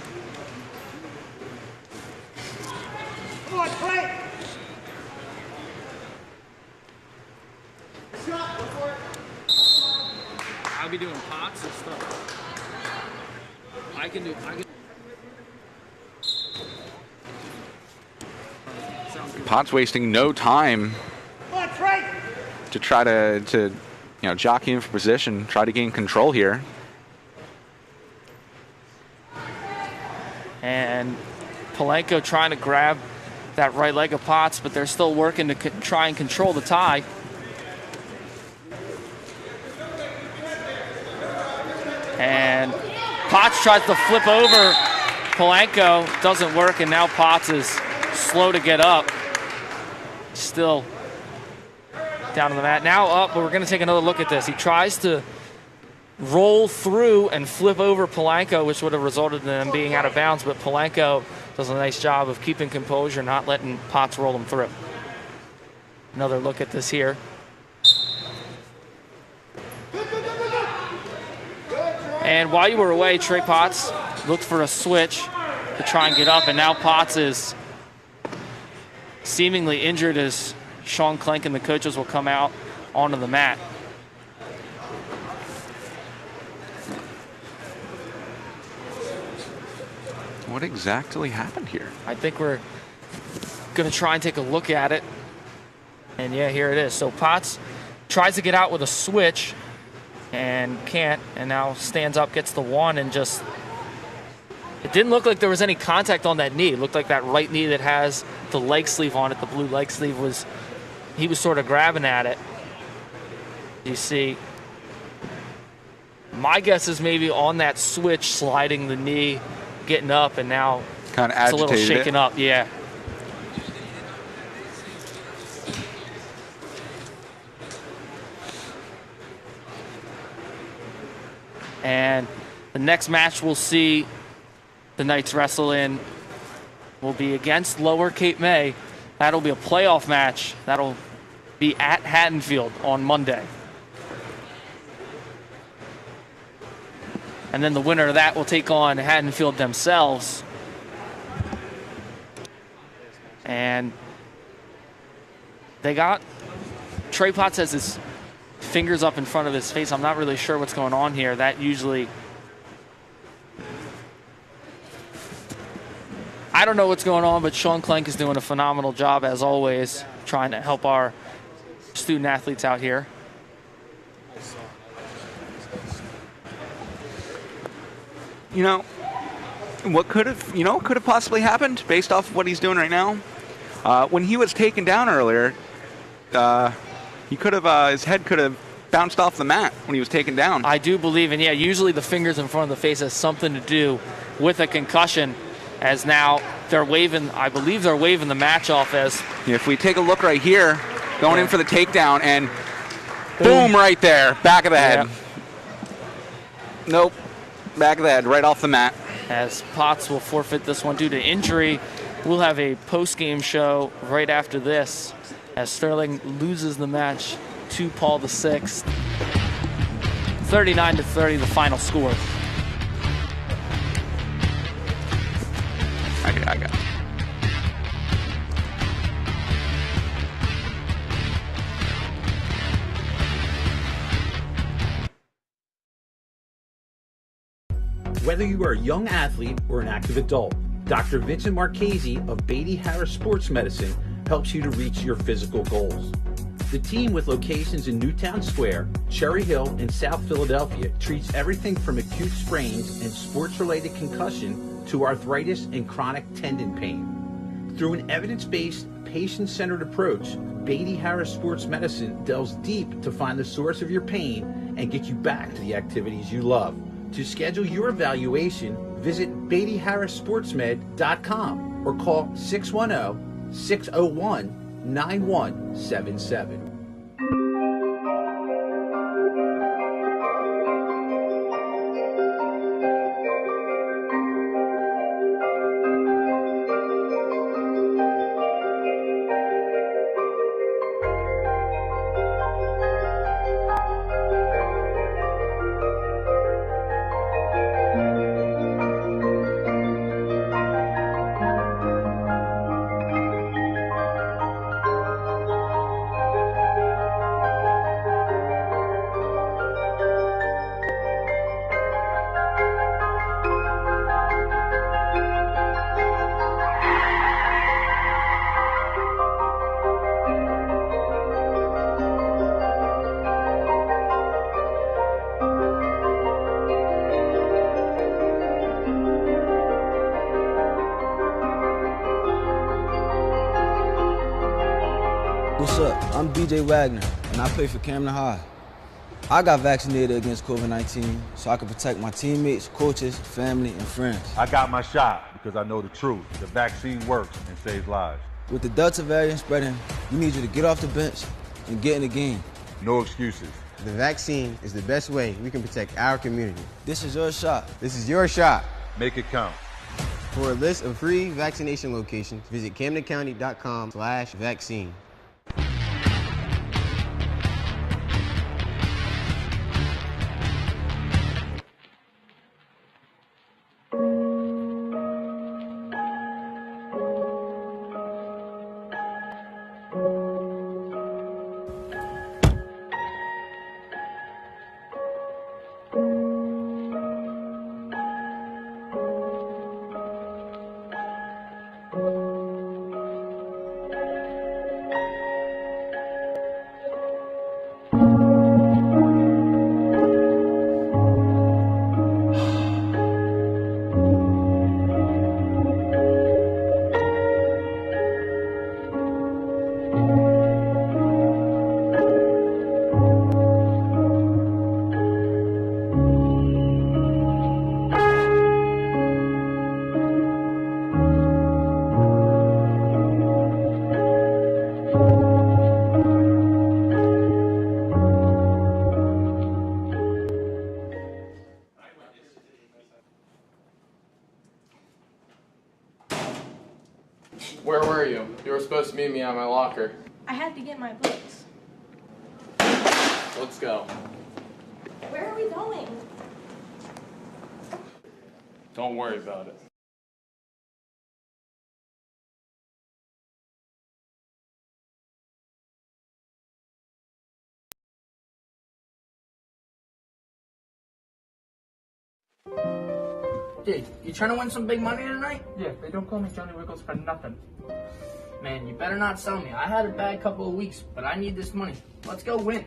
S3: Come on, Trey.
S1: I'll be doing Potts or stuff. I can.
S4: Potts wasting no time
S3: Come on, Trey.
S4: to try to jockey him for position, try to gain control here.
S1: And Polenko trying to grab that right leg of Potts, but they're still working to try and control the tie. And Potts tries to flip over Polanco doesn't work, and now Potts is slow to get up. Still down to the mat. Now up, but we're going to take another look at this. He tries to roll through and flip over Polanco, which would have resulted in him being out of bounds, but Polanco does a nice job of keeping composure, not letting Potts roll him through. Another look at this here. And while you were away, Trey Potts looked for a switch to try and get up, and now Potts is seemingly injured as Sean Clenk and the coaches will come out onto the mat.
S4: What exactly happened here?
S1: I think we're going to try and take a look at it. And yeah, here it is. So Potts tries to get out with a switch and can't, and now stands up, gets the one, and just, it didn't look like there was any contact on that knee. It looked like that right knee that has the leg sleeve on it, the blue leg sleeve, was, he was sort of grabbing at it. You see, my guess is maybe on that switch, sliding the knee, getting up, and now
S4: kind of
S1: it's a little
S4: agitated
S1: shaken up. Yeah. And the next match we'll see the Knights wrestle in will be against Lower Cape May. That'll be a playoff match. That'll be at Haddonfield on Monday. And then the winner of that will take on Haddonfield themselves. And they got, Trey Potts has his fingers up in front of his face. I'm not really sure what's going on here. That usually, I don't know what's going on, but Sean Clenk is doing a phenomenal job as always, trying to help our student athletes out here.
S4: You know, what could have possibly happened based off of what he's doing right now? When he was taken down earlier, he could have, his head could have bounced off the mat when he was taken down.
S1: I do believe, and yeah, usually the fingers in front of the face has something to do with a concussion, as now they're waving, I believe they're waving the match off as.
S4: If we take a look right here, going in for the takedown, and boom, right there, back of the head. Nope, back of the head, right off the mat.
S1: As Potts will forfeit this one due to injury. We'll have a post-game show right after this, as Sterling loses the match to Paul VI. 39-30, the final score.
S4: I got it.
S6: Whether you are a young athlete or an active adult, Dr. Vincent Marchese of Beatty Harris Sports Medicine helps you to reach your physical goals. The team, with locations in Newtown Square, Cherry Hill, and South Philadelphia, treats everything from acute sprains and sports-related concussion to arthritis and chronic tendon pain. Through an evidence-based, patient-centered approach, Beatty Harris Sports Medicine delves deep to find the source of your pain and get you back to the activities you love. To schedule your evaluation, visit BeattyHarrisSportsMed.com or call 610-601-9177.
S7: What's up? I'm BJ Wagner, and I play for Camden High. I got vaccinated against COVID-19 so I could protect my teammates, coaches, family, and friends.
S5: I got my shot because I know the truth. The vaccine works and saves lives.
S7: With the Delta variant spreading, we need you to get off the bench and get in the game.
S5: No excuses.
S8: The vaccine is the best way we can protect our community.
S7: This is your shot.
S8: This is your shot.
S5: Make it count.
S8: For a list of free vaccination locations, visit CamdenCounty.com/vaccine.
S9: Where were you? You were supposed to meet me at my locker.
S10: I had to get my books.
S9: Let's go.
S10: Where are we going?
S9: Don't worry about it.
S11: Dude, you trying to win some big money tonight?
S12: Yeah, they don't call me Johnny Wiggles for nothing.
S11: Man, you better not sell me. I had a bad couple of weeks, but I need this money. Let's go win.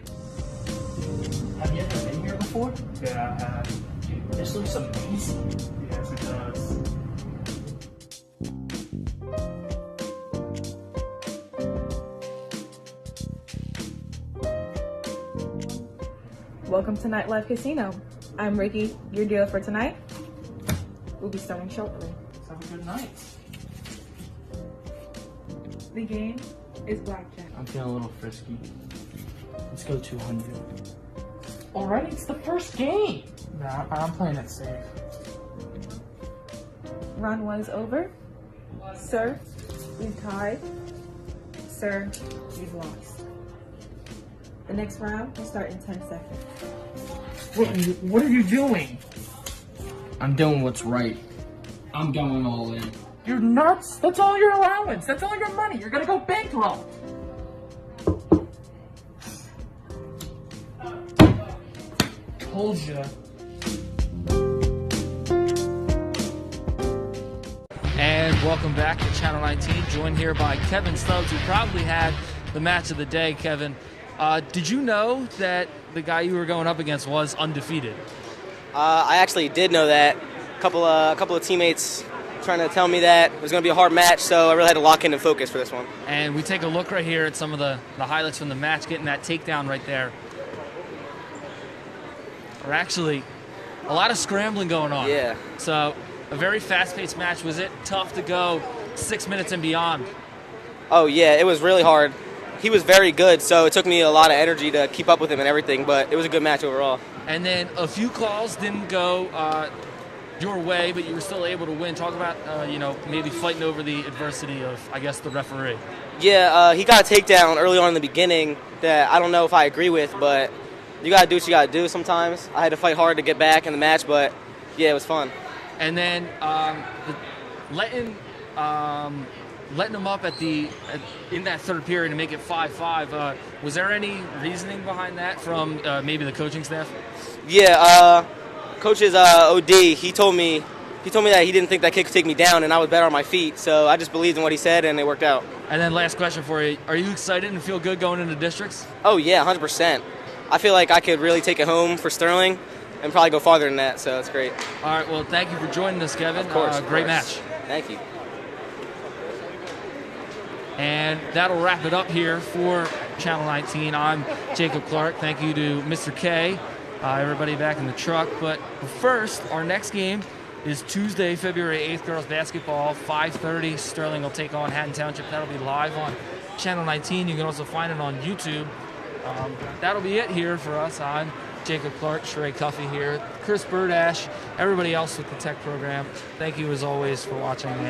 S11: Have you ever been here before?
S12: Yeah, I have.
S11: Dude, this looks amazing.
S12: Yes, it does.
S13: Welcome to Nightlife Casino. I'm Ricky, your dealer for tonight. We'll be starting shortly.
S12: Let's have a good night.
S13: The game is blackjack.
S11: I'm feeling a little frisky. Let's go 200.
S12: Alright, it's the first game. Nah, I'm playing it safe.
S13: Round 1 is over. Sir, we've tied. Sir, you've lost. The next round will start in 10 seconds.
S12: What are you doing?
S11: I'm doing what's right. I'm going all in.
S12: You're nuts? That's all your allowance. That's all your money. You're gonna go bankrupt. Told ya.
S1: And welcome back to Channel 19, joined here by Kevin Stubbs, who probably had the match of the day. Kevin, did you know that the guy you were going up against was undefeated?
S14: I actually did know that. A couple of teammates trying to tell me that it was going to be a hard match, so I really had to lock in and focus for this one.
S1: And we take a look right here at some of the highlights from the match, getting that takedown right there. Or actually, a lot of scrambling going on.
S14: Yeah.
S1: So, a very fast-paced match. Was it tough to go 6 minutes and beyond?
S14: Oh, yeah, it was really hard. He was very good, so it took me a lot of energy to keep up with him and everything, but it was a good match overall.
S1: And then a few calls didn't go your way, but you were still able to win. Talk about, maybe fighting over the adversity of, I guess, the referee.
S14: Yeah, he got a takedown early on in the beginning that I don't know if I agree with, but you got to do what you got to do sometimes. I had to fight hard to get back in the match, but, yeah, it was fun.
S1: And then letting him up in that third period to make it 5-5. Was there any reasoning behind that from maybe the coaching staff?
S14: Yeah, coach's OD. He told me that he didn't think that kick could take me down, and I was better on my feet. So I just believed in what he said, and it worked out.
S1: And then last question for you: are you excited and feel good going into districts?
S14: Oh yeah, 100%. I feel like I could really take it home for Sterling, and probably go farther than that. So it's great.
S1: All right. Well, thank you for joining us, Kevin.
S14: Of course.
S1: Great match.
S14: Thank you.
S1: And that'll wrap it up here for Channel 19. I'm Jacob Clark. Thank you to Mr. K, everybody back in the truck. But first, our next game is Tuesday, February 8th, girls basketball, 5:30. Sterling will take on Hatton Township. That'll be live on Channel 19. You can also find it on YouTube. That'll be it here for us. I'm Jacob Clark, Sheree Cuffey here, Chris Burdash, everybody else with the tech program. Thank you as always for watching.